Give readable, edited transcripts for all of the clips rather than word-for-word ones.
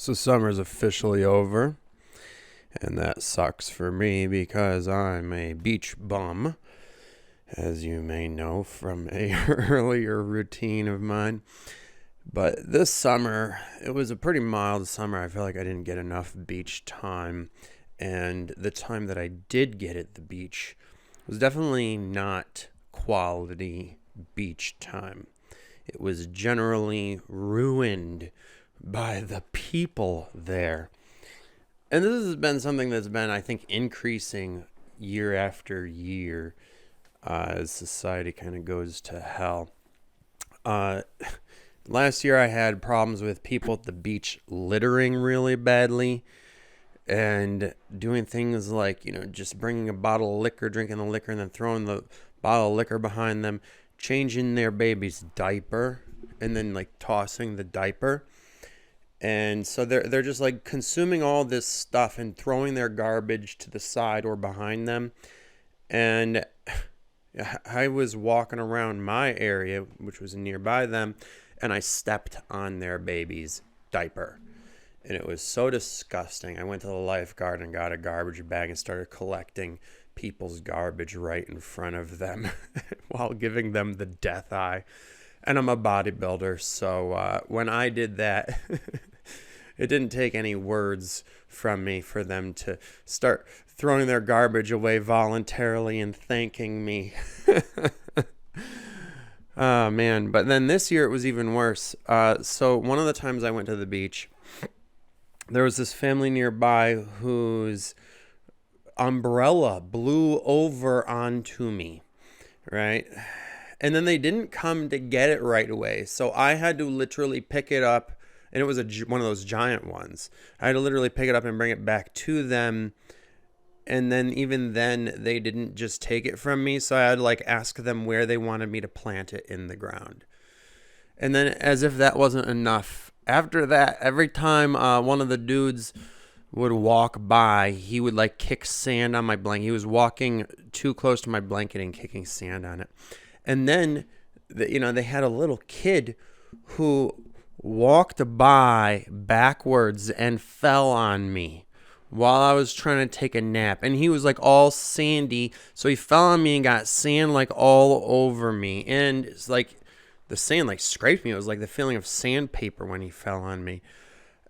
So summer's officially over, and that sucks for me because I'm a beach bum, as you may know from a earlier routine of mine. But this summer, it was a pretty mild summer. I feel like I didn't get enough beach time, and the time that I did get at the beach was definitely not quality beach time. It was generally ruined by the people there. And this has been something that's been, I think, increasing year after year as society kind of goes to hell. Last year I had problems with people at the beach littering really badly and doing things like, just bringing a bottle of liquor, drinking the liquor, and then throwing the bottle of liquor behind them, changing their baby's diaper, and then like tossing the diaper. And so they're just like consuming all this stuff and throwing their garbage to the side or behind them. And I was walking around my area, which was nearby them, and I stepped on their baby's diaper. And it was so disgusting. I went to the lifeguard and got a garbage bag and started collecting people's garbage right in front of them while giving them the death eye. And I'm a bodybuilder, so when I did that, it didn't take any words from me for them to start throwing their garbage away voluntarily and thanking me. Oh, man. But then this year it was even worse. So one of the times I went to the beach, there was this family nearby whose umbrella blew over onto me, right? And then they didn't come to get it right away. So I had to literally pick it up. And it was one of those giant ones. I had to literally pick it up and bring it back to them. And then even then, they didn't just take it from me. So I had to like ask them where they wanted me to plant it in the ground. And then as if that wasn't enough, after that, every time one of the dudes would walk by, he would like kick sand on my blanket. He was walking too close to my blanket and kicking sand on it. And then, they had a little kid who walked by backwards and fell on me while I was trying to take a nap. And he was like all sandy. So he fell on me and got sand like all over me. And it's like the sand like scraped me. It was like the feeling of sandpaper when he fell on me.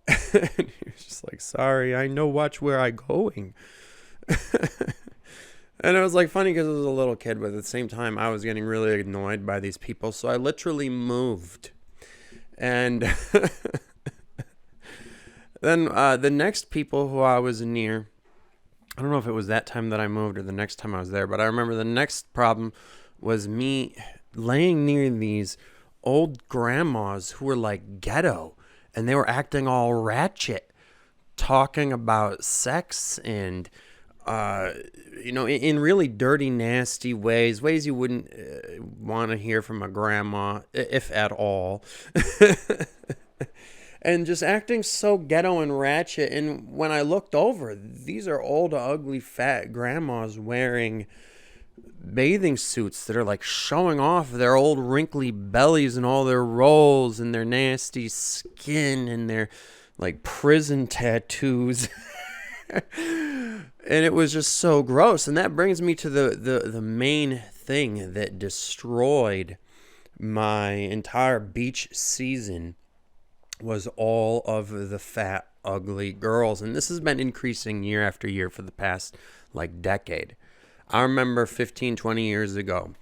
And he was just like, sorry, I know, watch where I going. And it was like funny because it was a little kid, but at the same time, I was getting really annoyed by these people. So I literally moved. And then the next people who I was near, I don't know if it was that time that I moved or the next time I was there, but I remember the next problem was me laying near these old grandmas who were like ghetto, and they were acting all ratchet, talking about sex and in really dirty, nasty ways you wouldn't want to hear from a grandma, if at all. And just acting so ghetto and ratchet. And when I looked over, these are old, ugly, fat grandmas wearing bathing suits that are like showing off their old wrinkly bellies and all their rolls and their nasty skin and their like prison tattoos. And it was just so gross. And that brings me to the main thing that destroyed my entire beach season was all of the fat, ugly girls. And this has been increasing year after year for the past like decade. I remember 15, 20 years ago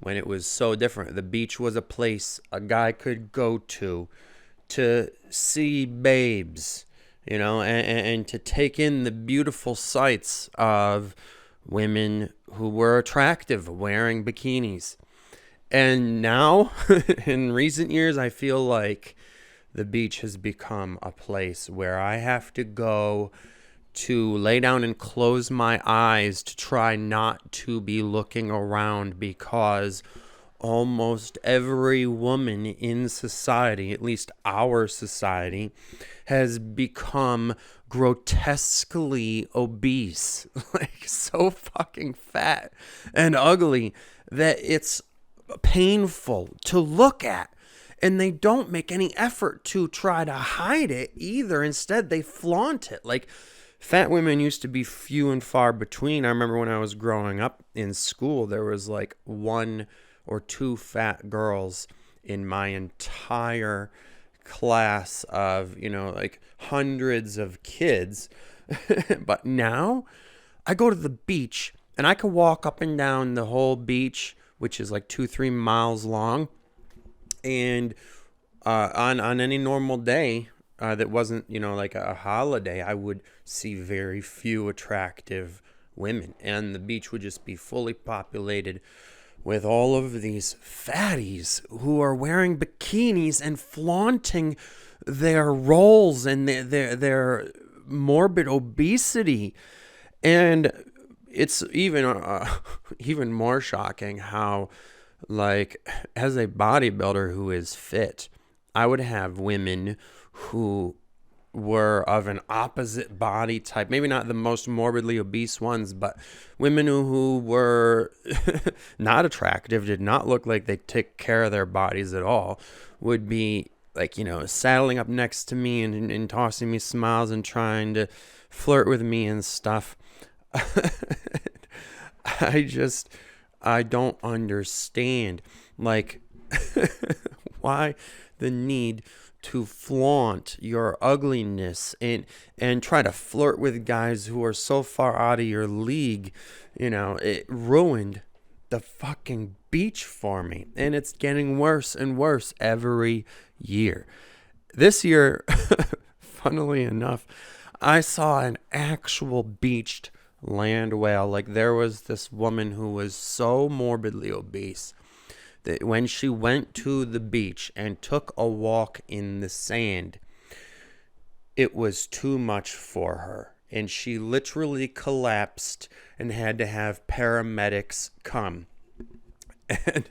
when it was so different. The beach was a place a guy could go to see babes, and to take in the beautiful sights of women who were attractive wearing bikinis. And now, in recent years, I feel like the beach has become a place where I have to go to lay down and close my eyes to try not to be looking around, because almost every woman in society, at least our society, has become grotesquely obese, like so fucking fat and ugly that it's painful to look at. And they don't make any effort to try to hide it either. Instead, they flaunt it. Like, fat women used to be few and far between. I remember when I was growing up in school, there was like 1 or 2 fat girls in my entire class of, like hundreds of kids. But now I go to the beach and I can walk up and down the whole beach, which is like 2-3 miles long. And on any normal day that wasn't, like a holiday, I would see very few attractive women. And the beach would just be fully populated with all of these fatties who are wearing bikinis and flaunting their rolls and their morbid obesity. And it's even more shocking how, like, as a bodybuilder who is fit, I would have women who were of an opposite body type, maybe not the most morbidly obese ones, but women who were not attractive, did not look like they take care of their bodies at all, would be like, saddling up next to me and tossing me smiles and trying to flirt with me and stuff. I don't understand, like, why the need to flaunt your ugliness and try to flirt with guys who are so far out of your league. It ruined the fucking beach for me, and it's getting worse and worse every year. This year, funnily enough, I saw an actual beached land whale. Like, there was this woman who was so morbidly obese that when she went to the beach and took a walk in the sand, it was too much for her. And she literally collapsed and had to have paramedics come. And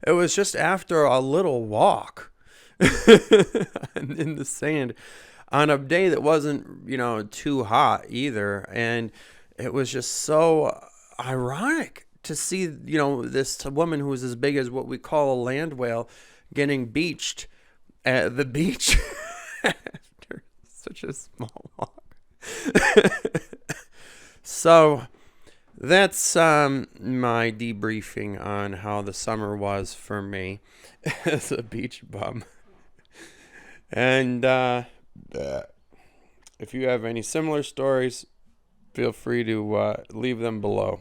it was just after a little walk in the sand on a day that wasn't, too hot either. And it was just so ironic to see, this woman who was as big as what we call a land whale getting beached at the beach after such a small walk. So that's my debriefing on how the summer was for me as a beach bum. And if you have any similar stories, feel free to leave them below.